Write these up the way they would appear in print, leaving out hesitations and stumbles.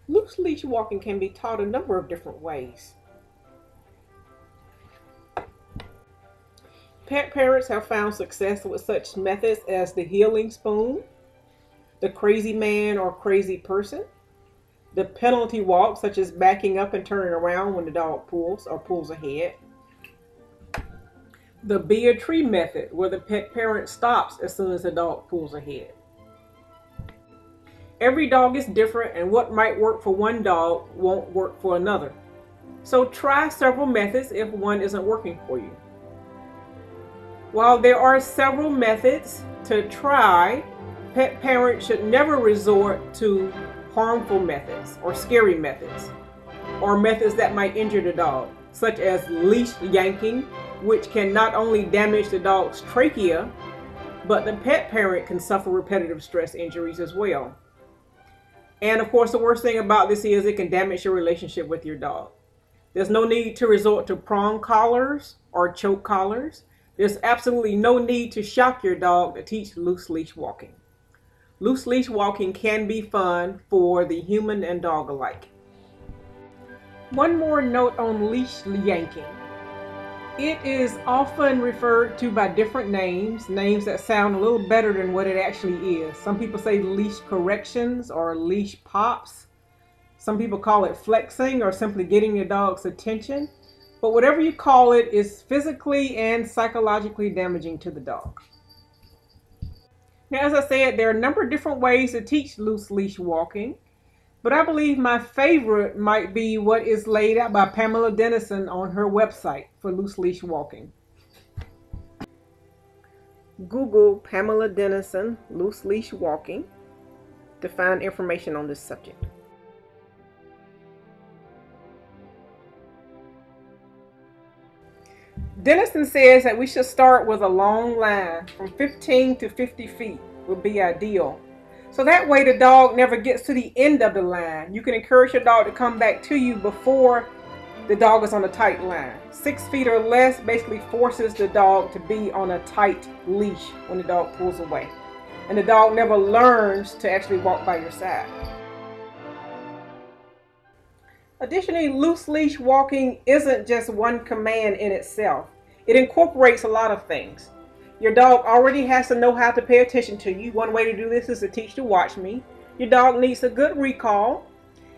Loose leash walking can be taught a number of different ways. Pet parents have found success with such methods as the healing spoon, the crazy man or crazy person, the penalty walk, such as backing up and turning around when the dog pulls or pulls ahead, the be a tree method, where the pet parent stops as soon as the dog pulls ahead. Every dog is different, and what might work for one dog won't work for another. So try several methods if one isn't working for you. While there are several methods to try, pet parents should never resort to harmful methods or scary methods, or methods that might injure the dog, such as leash yanking, which can not only damage the dog's trachea, but the pet parent can suffer repetitive stress injuries as well. And of course, the worst thing about this is it can damage your relationship with your dog. There's no need to resort to prong collars or choke collars. There's absolutely no need to shock your dog to teach loose leash walking. Loose leash walking can be fun for the human and dog alike. One more note on leash yanking. It is often referred to by different names that sound a little better than what it actually is. Some people say leash corrections or leash pops. Some people call it flexing or simply getting your dog's attention. But whatever you call it is physically and psychologically damaging to the dog. Now, as I said, there are a number of different ways to teach loose leash walking, but I believe my favorite might be what is laid out by Pamela Dennison on her website for loose leash walking. Google Pamela Dennison loose leash walking to find information on this subject. Dennison says that we should start with a long line from 15 to 50 feet would be ideal. So that way the dog never gets to the end of the line. You can encourage your dog to come back to you before the dog is on a tight line. 6 feet or less basically forces the dog to be on a tight leash when the dog pulls away. And the dog never learns to actually walk by your side. Additionally, loose leash walking isn't just one command in itself. It incorporates a lot of things. Your dog already has to know how to pay attention to you. One way to do this is to teach to watch me. Your dog needs a good recall.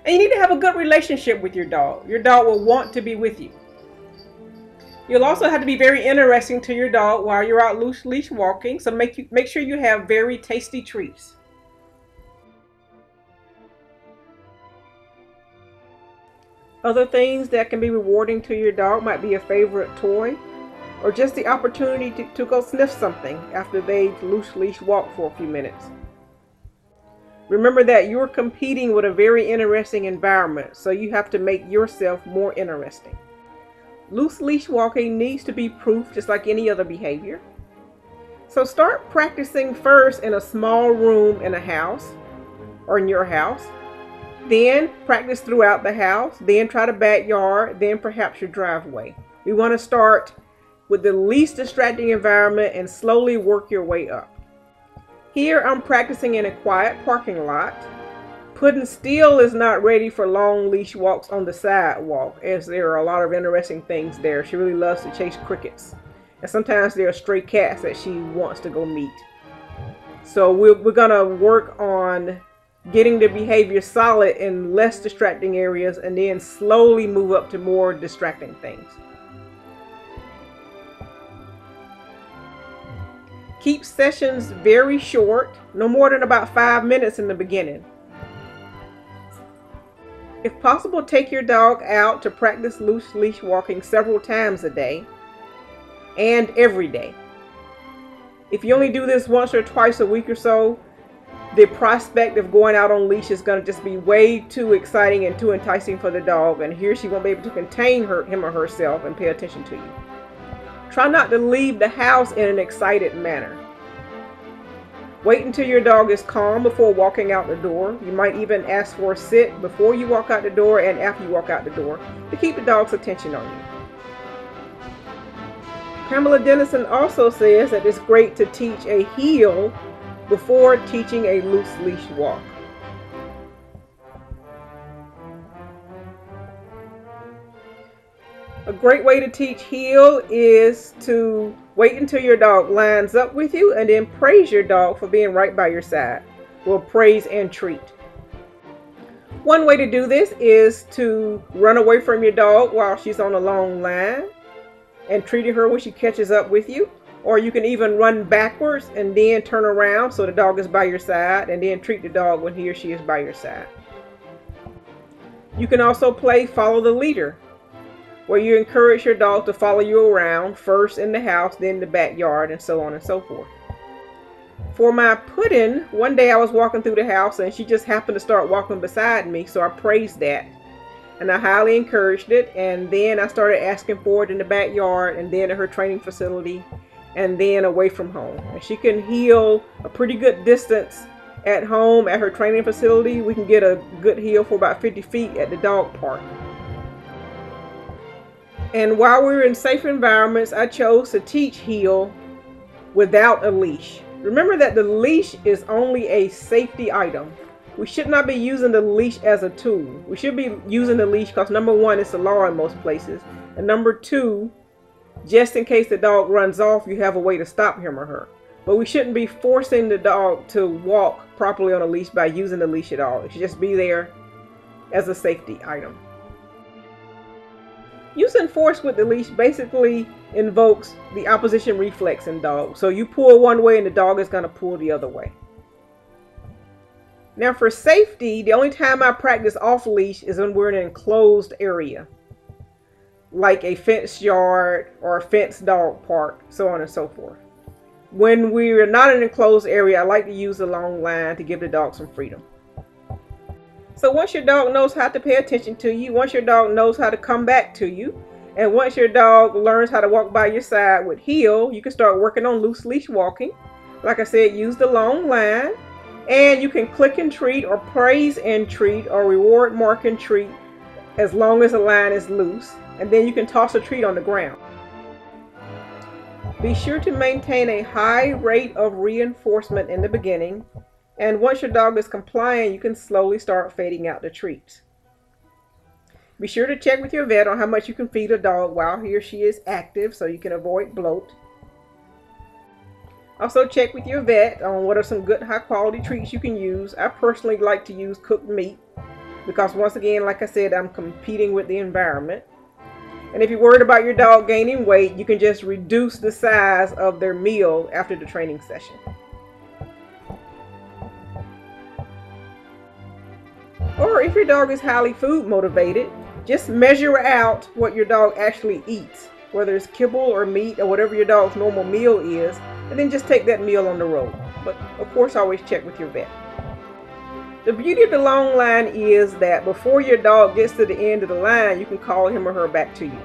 And you need to have a good relationship with your dog. Your dog will want to be with you. You'll also have to be very interesting to your dog while you're out loose leash walking. So make sure you have very tasty treats. Other things that can be rewarding to your dog might be a favorite toy, or just the opportunity to go sniff something after they've loose leash walked for a few minutes. Remember that you're competing with a very interesting environment, so you have to make yourself more interesting. Loose leash walking needs to be proof just like any other behavior. So start practicing first in a small room in a house or in your house. Then practice throughout the house, then try the backyard, then perhaps your driveway. We want to start with the least distracting environment and slowly work your way up. Here I'm practicing in a quiet parking lot. Puddin' still is not ready for long leash walks on the sidewalk, as there are a lot of interesting things there. She really loves to chase crickets. And sometimes there are stray cats that she wants to go meet. So we're going to work on getting the behavior solid in less distracting areas and then slowly move up to more distracting things. Keep sessions very short, no more than about 5 minutes in the beginning. If possible, take your dog out to practice loose leash walking several times a day and every day. If you only do this once or twice a week or so, the prospect of going out on leash is going to just be way too exciting and too enticing for the dog, and here she won't be able to contain him or herself and pay attention to you. Try not to leave the house in an excited manner. Wait until your dog is calm before walking out the door. You might even ask for a sit before you walk out the door and after you walk out the door to keep the dog's attention on you. Pamela Dennison also says that it's great to teach a heel before teaching a loose leash walk. A great way to teach heel is to wait until your dog lines up with you and then praise your dog for being right by your side. Well, praise and treat. One way to do this is to run away from your dog while she's on a long line and treating her when she catches up with you. Or you can even run backwards and then turn around so the dog is by your side, and then treat the dog when he or she is by your side. You can also play follow the leader, where you encourage your dog to follow you around, first in the house, then the backyard, and so on and so forth. For my pudding, one day I was walking through the house and she just happened to start walking beside me, so I praised that. And I highly encouraged it, and then I started asking for it in the backyard, and then at her training facility, and then away from home. And she can heel a pretty good distance at home. At her training facility, we can get a good heel for about 50 feet at the dog park. And while we were in safe environments, I chose to teach heel without a leash. Remember that the leash is only a safety item. We should not be using the leash as a tool. We should be using the leash because number one, it's the law in most places. And number two, just in case the dog runs off, you have a way to stop him or her. But we shouldn't be forcing the dog to walk properly on a leash by using the leash at all. It should just be there as a safety item. Using force with the leash basically invokes the opposition reflex in dogs. So you pull one way and the dog is going to pull the other way. Now for safety, the only time I practice off leash is when we're in an enclosed area, like a fenced yard or a fenced dog park, so on and so forth. When we're not in an enclosed area, I like to use the long line to give the dog some freedom. So once your dog knows how to pay attention to you, once your dog knows how to come back to you, and once your dog learns how to walk by your side with heel, you can start working on loose leash walking. Like I said, use the long line, and you can click and treat, or praise and treat, or reward, mark, and treat as long as the line is loose. And then you can toss a treat on the ground. Be sure to maintain a high rate of reinforcement in the beginning. And once your dog is compliant, you can slowly start fading out the treats. Be sure to check with your vet on how much you can feed a dog while he or she is active so you can avoid bloat. Also check with your vet on what are some good high quality treats you can use. I personally like to use cooked meat because once again, like I said, I'm competing with the environment. And if you're worried about your dog gaining weight, you can just reduce the size of their meal after the training session. Or if your dog is highly food motivated, just measure out what your dog actually eats, whether it's kibble or meat or whatever your dog's normal meal is, and then just take that meal on the road. But of course, always check with your vet. The beauty of the long line is that before your dog gets to the end of the line, you can call him or her back to you.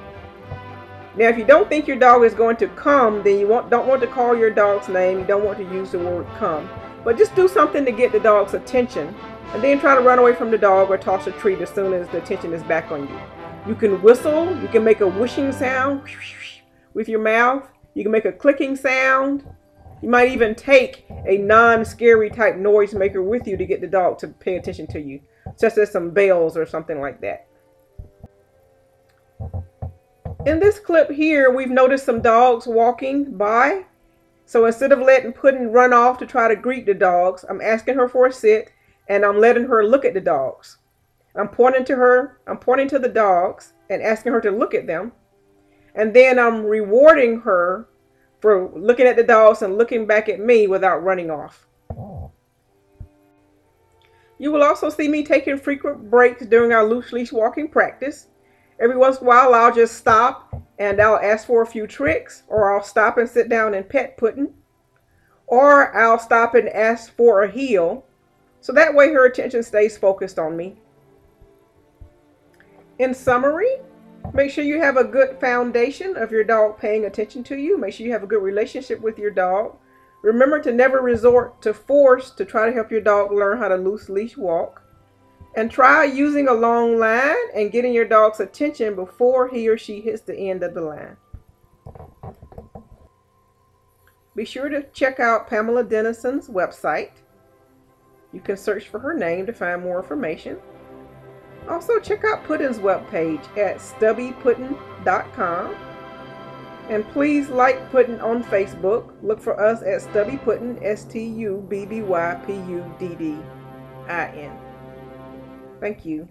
Now, if you don't think your dog is going to come, then you don't want to call your dog's name. You don't want to use the word come. But just do something to get the dog's attention, and then try to run away from the dog or toss a treat as soon as the attention is back on you. You can whistle. You can make a whooshing sound with your mouth. You can make a clicking sound. You might even take a non-scary type noise maker with you to get the dog to pay attention to you, such as some bells or something like that. In this clip here, we've noticed some dogs walking by. So instead of letting Puddin' run off to try to greet the dogs, I'm asking her for a sit, and I'm letting her look at the dogs. I'm pointing to her, I'm pointing to the dogs and asking her to look at them. And then I'm rewarding her for looking at the dogs and looking back at me without running off. You will also see me taking frequent breaks during our loose leash walking practice. Every once in a while, I'll just stop and I'll ask for a few tricks, or I'll stop and sit down and pet Puddin', or I'll stop and ask for a heel. So that way her attention stays focused on me. In summary, make sure you have a good foundation of your dog paying attention to you. Make sure you have a good relationship with your dog. Remember to never resort to force to try to help your dog learn how to loose leash walk. And try using a long line and getting your dog's attention before he or she hits the end of the line. Be sure to check out Pamela Dennison's website. You can search for her name to find more information. Also, check out Puddin's webpage at stubbypuddin.com. And please like Puddin on Facebook. Look for us at Stubby Puddin, STUBBYPUDDIN. Thank you.